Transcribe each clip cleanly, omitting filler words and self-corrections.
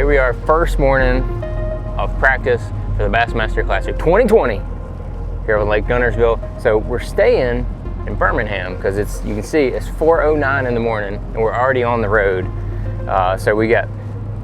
Here we are, first morning of practice for the Bassmaster Classic 2020 here on Lake Guntersville. So we're staying in Birmingham because you can see it's 4:09 in the morning and we're already on the road. So we got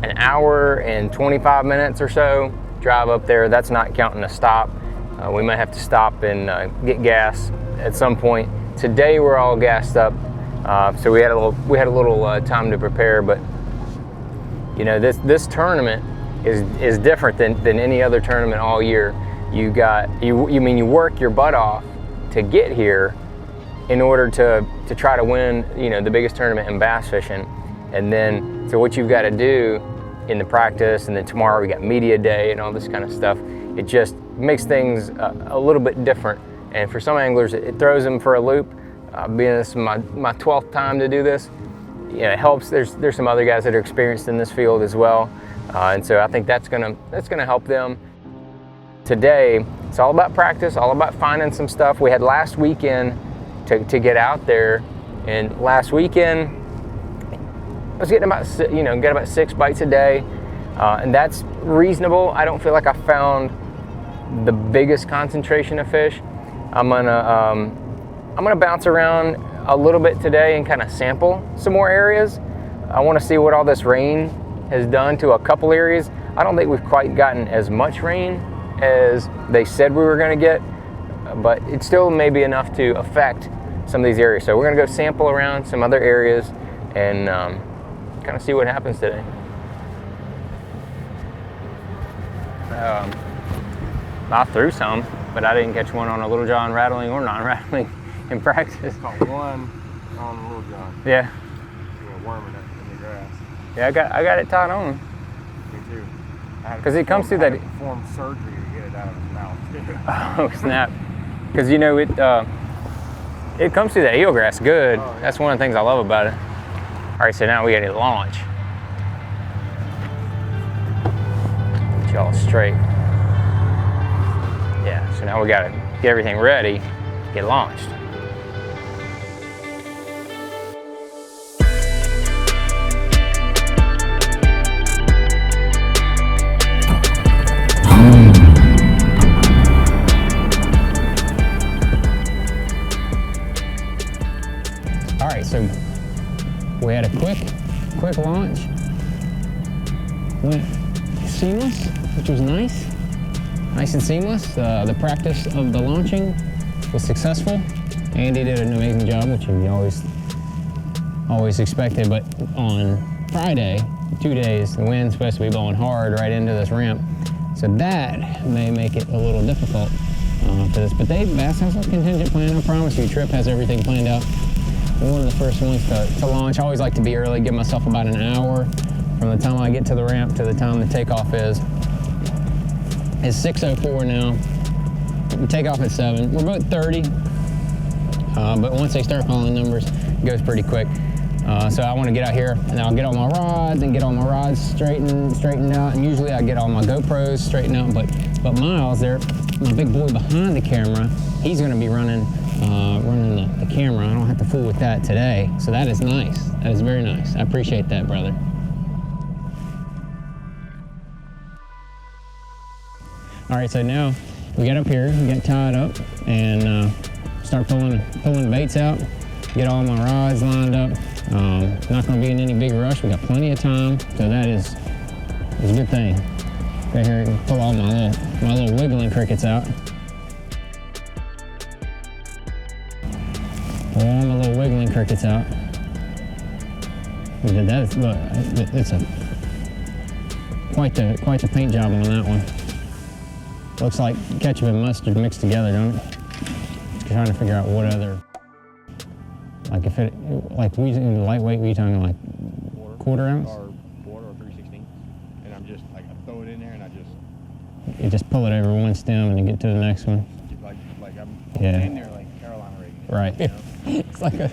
an hour and 25 minutes or so drive up there. That's not counting a stop. We might have to stop and get gas at some point. Today we're all gassed up, so we had a little time to prepare. But you know, this tournament is different than any other tournament all year. You work your butt off to get here in order to try to win, you know, the biggest tournament in bass fishing. And then, so what you've got to do in the practice, and then tomorrow we got media day and all this kind of stuff, it just makes things a little bit different. And for some anglers, it throws them for a loop. Being this is my 12th time to do this, you know, it helps. There's some other guys that are experienced in this field as well. And so I think that's gonna help them. Today, it's all about practice, all about finding some stuff. We had last weekend to get out there, and last weekend I was getting about 6 bites a day, and that's reasonable. I don't feel like I found the biggest concentration of fish. I'm gonna bounce around a little bit today and kind of sample some more areas. I want to see what all this rain has done to a couple areas. I don't think we've quite gotten as much rain as they said we were going to get, but it still may be enough to affect some of these areas. So we're going to go sample around some other areas and kind of see what happens today. I threw some, but I didn't catch one on a Little John rattling or non-rattling in practice. Caught one on Little John. Yeah. Worming it in the grass. Yeah, I got it tied on. Me too. Because it comes through that. Perform surgery to get it out of his mouth too. Oh snap! Because you know it comes through that eelgrass good. Oh, yeah. That's one of the things I love about it. All right, so now we got to launch. Get y'all straight. Yeah. So now we got to get everything ready, get launched. All right, so we had a quick launch. Went seamless, which was nice and seamless. The practice of the launching was successful. Andy did an amazing job, which you always expected. But on Friday, 2 days, the wind's supposed to be blowing hard right into this ramp, so that may make it a little difficult for this. But Bass has a contingent plan. I promise you, Tripp has everything planned out. One of the first ones to launch. I always like to be early, give myself about an hour from the time I get to the ramp to the time the takeoff is. It's 6:04 now. We take off at 7. We're both 30, but once they start calling numbers, it goes pretty quick. So I want to get out here and I'll get all my rods and get all my rods straightened out. And usually I get all my GoPros straightened out, but Myles there, my big boy behind the camera, he's going to be running the camera. I don't have to fool with that today. So that is nice. That is very nice. I appreciate that, brother. All right, so now we get up here, we get tied up, and start pulling baits out, get all my rods lined up. Not gonna be in any big rush. We got plenty of time, so that is a good thing. Right here, and pull all my little wiggling crickets out. Pull all my little wiggling crickets out. Look, it's quite the paint job on that one. Looks like ketchup and mustard mixed together, don't it? Just trying to figure out what other, like if it, like we using lightweight, we talking like quarter ounce? Quarter or 3/16. And I'm just like, I throw it in there and You just pull it over one stem and you get to the next one. Like I'm yeah. in there like Carolina rigging. Right. You know? It's like a...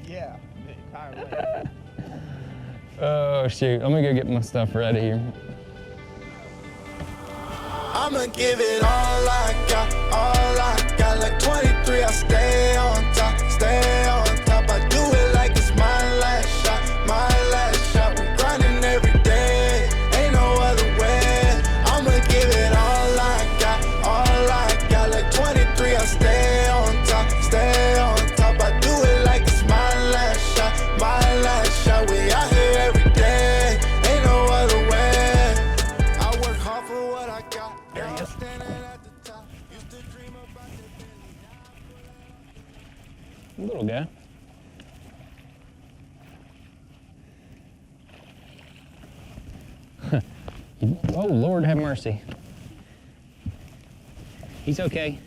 Yeah. Oh shoot, I'm gonna go get my stuff ready here. I'ma give it all I got, like 23, I stay on top, I do it like it's my last I got. There he Now is. I'm standing at the top. Used to dream about the Little guy. Oh, Lord have mercy. He's okay.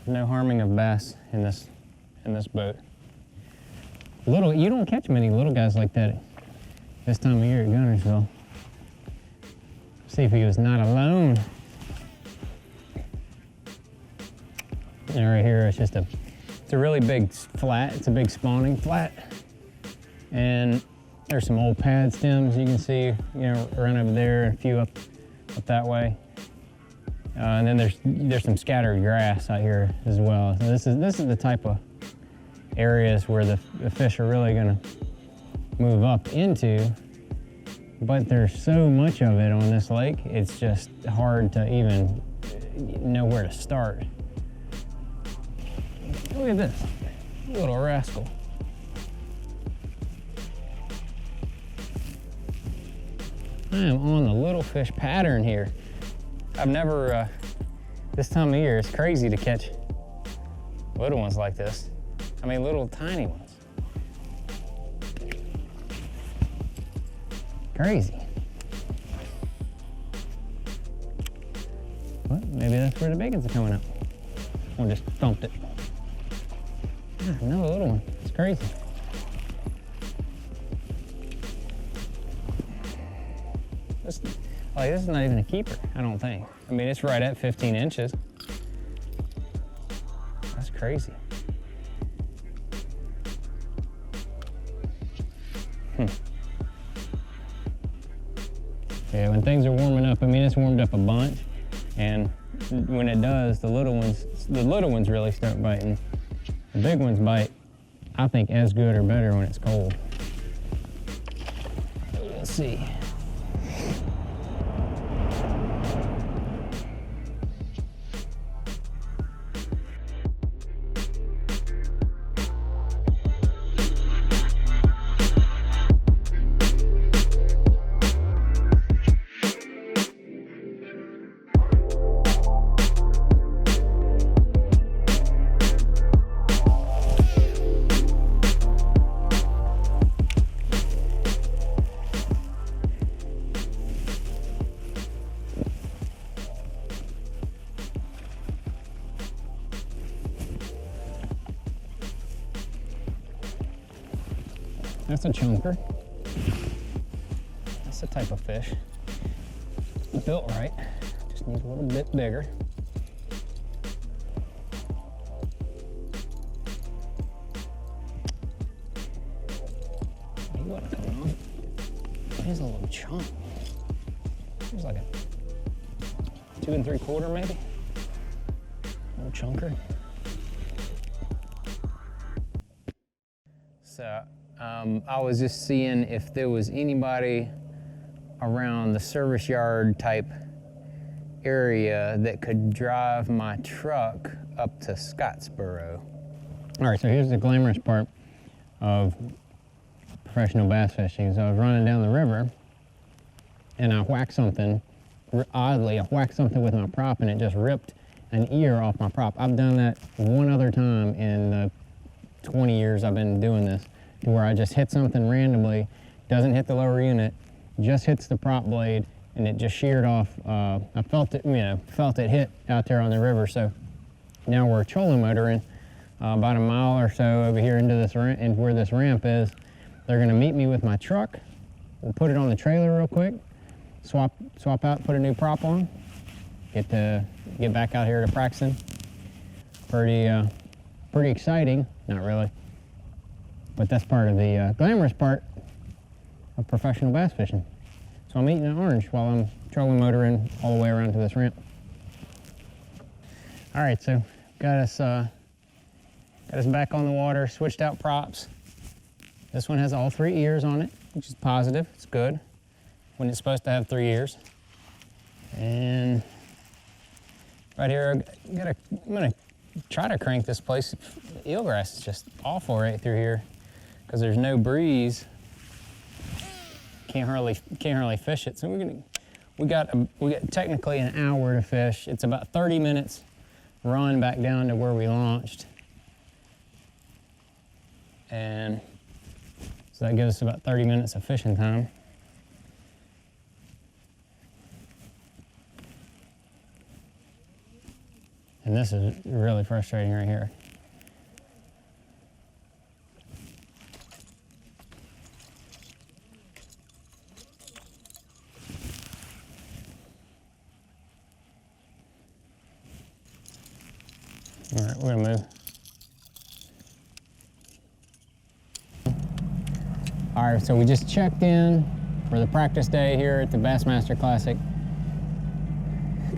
No harming of bass in this boat. You don't catch many little guys like that this time of year at Guntersville. See if he was not alone. And right here, it's a really big flat. It's a big spawning flat. And there's some old pad stems you can see, you know, around over there, and a few up that way. And then there's some scattered grass out here as well. So this is the type of areas where the fish are really gonna move up into, but there's so much of it on this lake, it's just hard to even know where to start. Look at this, little rascal. I am on the little fish pattern here. I've never, this time of year, it's crazy to catch little ones like this. I mean, little tiny ones. Crazy. Well, maybe that's where the bacons are coming up. Or just thumped it. Ah, another little one. It's crazy. This is not even a keeper, I don't think. I mean, it's right at 15 inches. That's crazy. Yeah, when things are warming up, I mean, it's warmed up a bunch, and when it does, the little ones really start biting. The big ones bite, I think, as good or better when it's cold. We'll see. That's a chunker. That's the type of fish. Built right. Just needs a little bit bigger. He wasn't coming on. He's a little chunk. He's like a 2 3/4 maybe. Little chunker. So I was just seeing if there was anybody around the service yard type area that could drive my truck up to Scottsboro. All right, so here's the glamorous part of professional bass fishing. So I was running down the river and I whacked something, oddly, I whacked something with my prop and it just ripped an ear off my prop. I've done that one other time in the 20 years I've been doing this, to where I just hit something randomly, doesn't hit the lower unit, just hits the prop blade, and it just sheared off. I felt it, felt it hit out there on the river. So now we're trolling motoring about a mile or so over here into this and where this ramp is. They're gonna meet me with my truck. We'll put it on the trailer real quick, swap out, put a new prop on, get back out here to Braxton. Pretty exciting, not really, but that's part of the glamorous part of professional bass fishing. So I'm eating an orange while I'm trolling motoring all the way around to this ramp. All right, so got us back on the water, switched out props. This one has all 3 ears on it, which is positive, it's good, when it's supposed to have 3 ears. And right here, I'm gonna try to crank this place. Eelgrass is just awful right through here because there's no breeze. Can't hardly fish it. So we're we got technically an hour to fish. It's about 30 minutes run back down to where we launched. And so that gives us about 30 minutes of fishing time. And this is really frustrating right here. All right, we're gonna move. All right, so we just checked in for the practice day here at the Bassmaster Classic.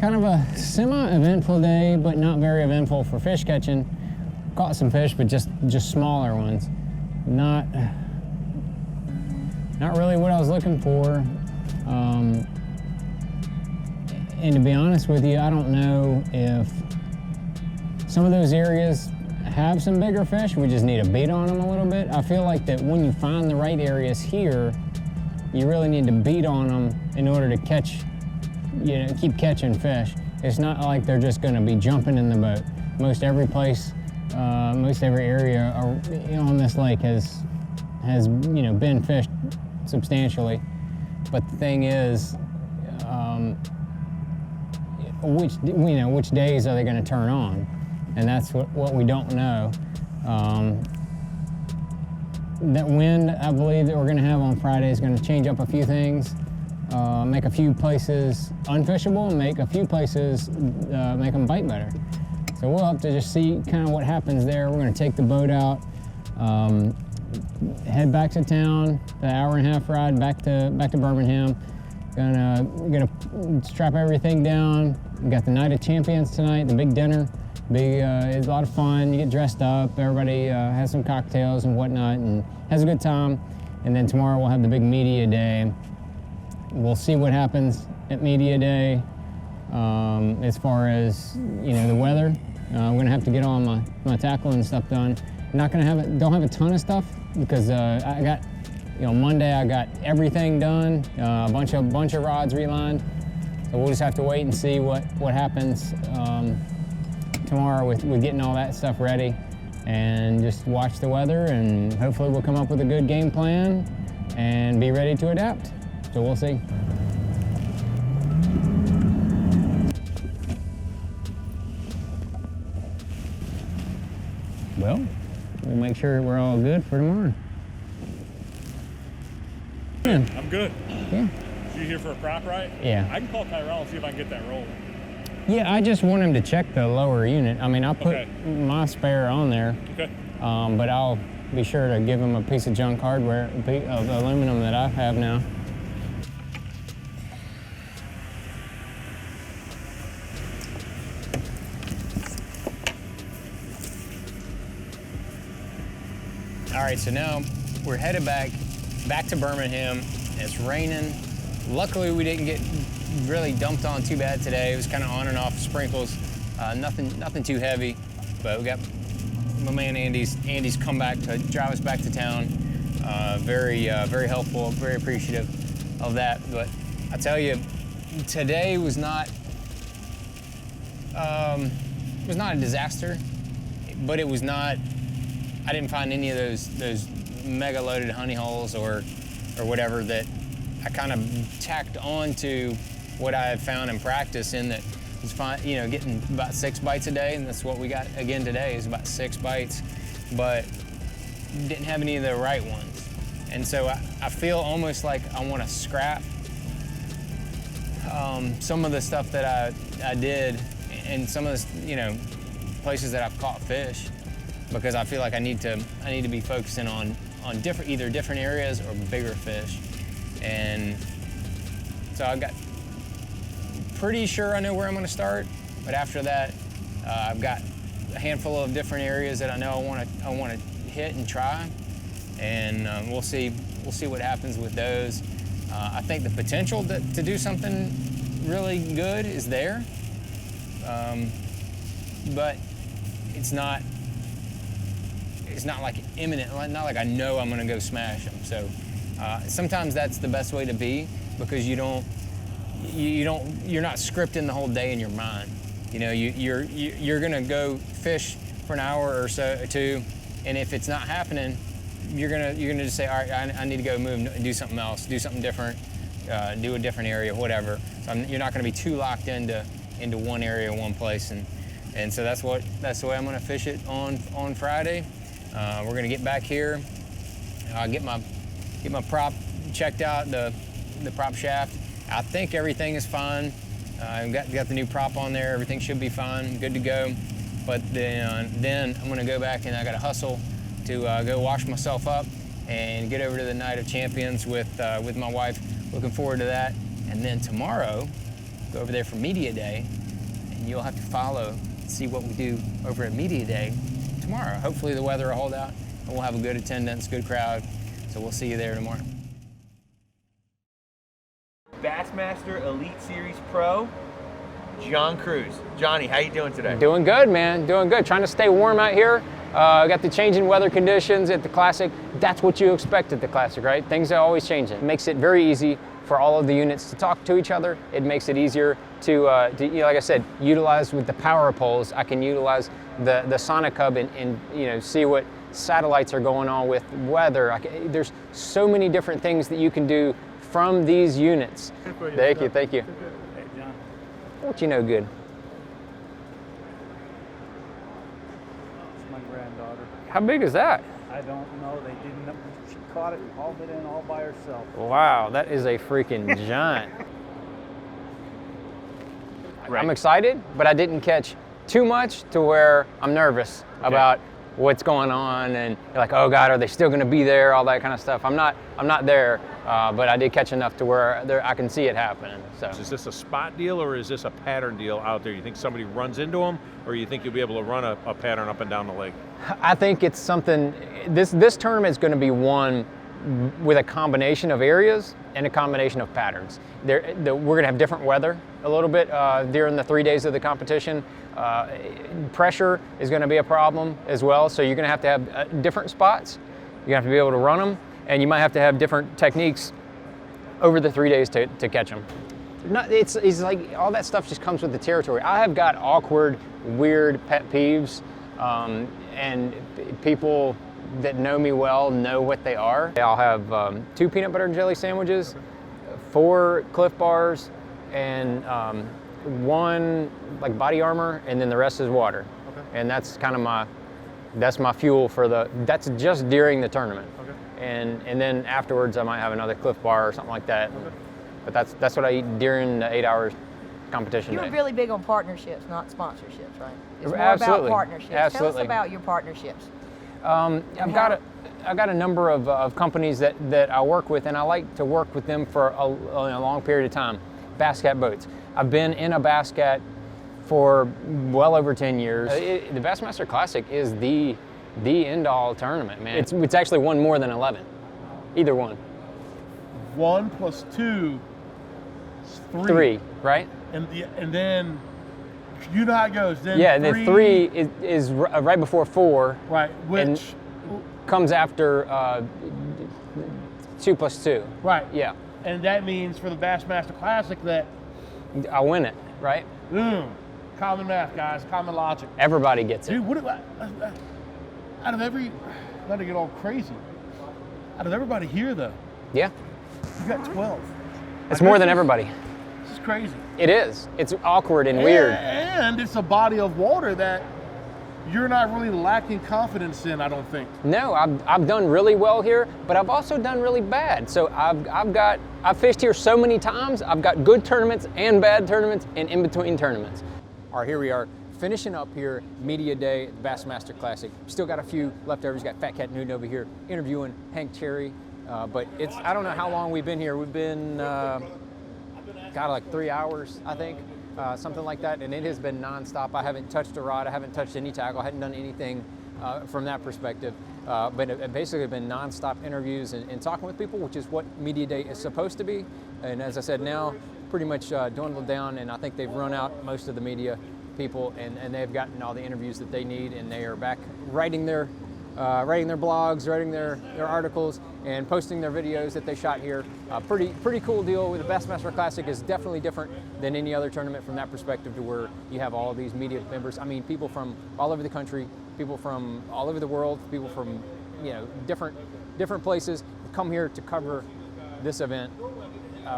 Kind of a semi-eventful day, but not very eventful for fish catching. Caught some fish, but just smaller ones. Not really what I was looking for. And to be honest with you, I don't know if some of those areas have some bigger fish. We just need to beat on them a little bit. I feel like that when you find the right areas here, you really need to beat on them in order to catch, keep catching fish. It's not like they're just going to be jumping in the boat. Most every place, most every area on this lake has been fished substantially. But the thing is, which days are they going to turn on? And that's what we don't know. That wind, I believe, that we're going to have on Friday is going to change up a few things, make a few places unfishable, and make a few places make them bite better. So we'll have to just see kind of what happens there. We're going to take the boat out, head back to town, the hour-and-a-half ride back to Birmingham. Gonna strap everything down. We got the Night of Champions tonight, the big dinner. It's a lot of fun. You get dressed up. Everybody has some cocktails and whatnot, and has a good time. And then tomorrow we'll have the big media day. We'll see what happens at media day as far as the weather. I'm gonna have to get all my tackle and stuff done. Don't have a ton of stuff because I got Monday I got everything done. A bunch of rods relined. So we'll just have to wait and see what happens tomorrow with getting all that stuff ready, and just watch the weather, and hopefully we'll come up with a good game plan and be ready to adapt. So we'll see. Well, we'll make sure we're all good for tomorrow. I'm good. Yeah. You here for a prop, right? Yeah. I can call Tyrell and see if I can get that rolling. Yeah, I just want him to check the lower unit. I mean, I'll put my spare on there, Okay. but I'll be sure to give him a piece of junk hardware, of aluminum that I have now. All right, so now we're headed back to Birmingham. It's raining. Luckily, we didn't get really dumped on too bad today. It was kind of on and off sprinkles, nothing too heavy. But we got my man Andy's come back to drive us back to town. Very helpful, very appreciative of that. But I tell you, today was not a disaster, but it was not. I didn't find any of those mega loaded honey holes or whatever that I kind of tacked on to what I had found in practice, in that was fine, getting about 6 bites a day, and that's what we got again today, is about 6 bites, but didn't have any of the right ones. And so I feel almost like I want to scrap some of the stuff that I did, and some of the places that I've caught fish, because I feel like I need to be focusing on either different areas or bigger fish. And so I got pretty sure I know where I'm going to start, but after that, I've got a handful of different areas that I know I want to hit and try, and we'll see what happens with those. I think the potential to do something really good is there, but it's not like imminent, not like I know I'm going to go smash them. So sometimes that's the best way to be, because you don't you're not scripting the whole day in your mind. You know, you're gonna go fish for an hour or so, or two, and if it's not happening, you're gonna just say, all right, I need to go move and do something else, do something different, do a different area, whatever. So you're not gonna be too locked into one area, one place, and so that's the way I'm gonna fish it on Friday. We're gonna get back here, get my prop checked out, the prop shaft. I think everything is fine. I've got the new prop on there. Everything should be fine, good to go. But then I'm gonna go back and I gotta hustle to go wash myself up and get over to the Night of Champions with my wife. Looking forward to that. And then tomorrow, go over there for Media Day, and you'll have to follow, see what we do over at Media Day tomorrow. Hopefully the weather will hold out and we'll have a good attendance, good crowd. So we'll see you there tomorrow. Bassmaster Elite Series Pro, John Cruz. Johnny, how you doing today? Doing good, man. Doing good. Trying to stay warm out here. Got the changing weather conditions at the Classic. That's what you expect at the Classic, right? Things are always changing. It makes it very easy for all of the units to talk to each other. It makes it easier to you know, like I said, utilize with the power poles. I can utilize the Sonic Hub and you know, see what satellites are going on with weather. There's so many different things that you can do from these units. Thank you. Hey, John. What you know good? It's my granddaughter. How big is that? I don't know. They didn't know. She caught it and hauled it in all by herself. Wow, that is a freaking giant. Right. I'm excited, but I didn't catch too much to where I'm nervous about what's going on and you're like, oh God, are they still gonna be there? All that kind of stuff. I'm not there, but I did catch enough to where I can see it happening. So. Is this a spot deal or is this a pattern deal out there? You think somebody runs into them, or you think you'll be able to run a pattern up and down the lake? I think it's something, this tournament is gonna be won with a combination of areas and a combination of patterns. We're gonna have different weather a little bit during the 3 days of the competition. Pressure is gonna be a problem as well, so you're gonna have to have different spots. You have to be able to run them, and you might have to have different techniques over the 3 days to catch them. It's like all that stuff just comes with the territory. I have got awkward, weird pet peeves, and people that know me well know what they are. I'll have 2 peanut butter and jelly sandwiches, 4 Cliff Bars, and 1 like body armor, and then the rest is water. Okay. And that's kind of my fuel for that's just during the tournament. Okay. And then afterwards I might have another Cliff Bar or something like that. Okay. But that's what I eat during the 8 hours competition You're day. really big on partnerships, not sponsorships, right? It's more Absolutely. about partnerships. Absolutely. Tell us about your partnerships. I've got a number of companies that I work with, and I like to work with them for a long period of time. Bass Cat boats. I've been in a Bass Cat for well over 10 years. The Bassmaster Classic is the end-all tournament, man. It's actually one more than 11, either one. 1 plus 2 is 3. 3, right? And then you know how it goes. Then Yeah, and then 3 is right before 4. Right, which comes after 2 plus 2. Right. Yeah. And that means for the Bassmaster Classic that I win it, right? Common math, guys, common logic. Everybody gets it. Dude, out of every, not to get all crazy, out of everybody here though, Yeah. you got 12. It's more than everybody. This is crazy. It is. It's awkward and weird. And it's a body of water that you're not really lacking confidence in, I don't think. No, I've done really well here, but I've also done really bad. So I've fished here so many times. I've got good tournaments and bad tournaments and in between tournaments. All right, here we are finishing up here Media Day at the Bassmaster Classic. Still got a few leftovers. Got Fat Cat Newton over here interviewing Hank Cherry. But I don't know how long we've been here. We've been got like 3 hours, I think. Something like that, and it has been nonstop. I haven't touched a rod, I haven't touched any tackle, I hadn't done anything from that perspective. But it basically been nonstop interviews and talking with people, which is what Media Day is supposed to be. And as I said, now pretty much dwindled down, and I think they've run out most of the media people, and they've gotten all the interviews that they need, and they are back writing their writing their blogs, writing their articles, and posting their videos that they shot here. Pretty cool deal. With the Bassmaster Classic is definitely different than any other tournament from that perspective, to where you have all these media members. I mean, people from all over the country, people from all over the world, people from different places come here to cover this event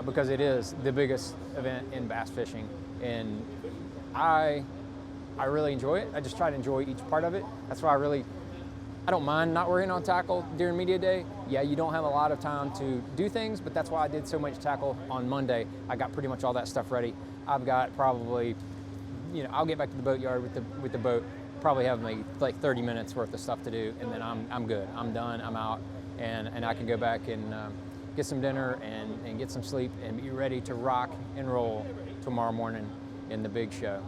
because it is the biggest event in bass fishing, and I really enjoy it. I just try to enjoy each part of it. That's why I don't mind not working on tackle during media day. Yeah, you don't have a lot of time to do things, but that's why I did so much tackle on Monday. I got pretty much all that stuff ready. I've got probably, I'll get back to the boatyard with the boat, probably have maybe like 30 minutes worth of stuff to do, and then I'm good. I'm done, I'm out, and I can go back and get some dinner and get some sleep and be ready to rock and roll tomorrow morning in the big show.